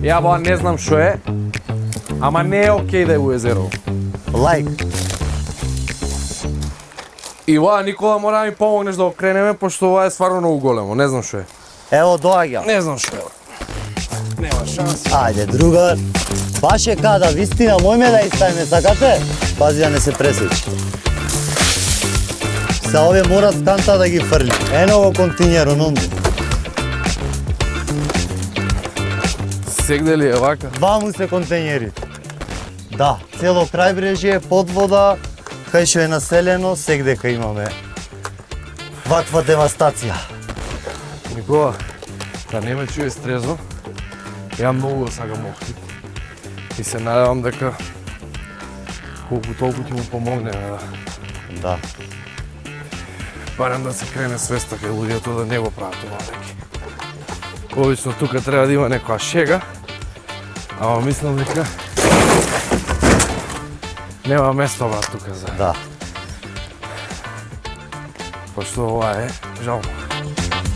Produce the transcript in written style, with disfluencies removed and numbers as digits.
Јабо, не знам што е, ама не е окей да е у езерово. Лайк. И ова, Никола, мора да ми помогнеш да го кренеме, пошто ова е стварно многу големо, не знам што е. Ево доаѓа. Не знам што е. Нема шанси. Ајде, другар. Баш е када, вистина, мојме да иставиме, сакате? Пази да не се пресечи. Са овие мора сканта да ги фрли. Ено во континерон онду. Сегде ли е вака? Ваму се контейнерите. Да, цело крајбрежје, под вода, кај што е населено, сегдека имаме ваква девастација. Никола, да не ме чуе стрезо, ја многу сакам мохти. И се надевам дека колку толку ќе му помогне Да. барем да се крене свеста кај луѓето да не го прават ова веќе. Обично тука треба да има некоја шега, ама мислам дека нема место тука за. Да. Пошто ова е жално.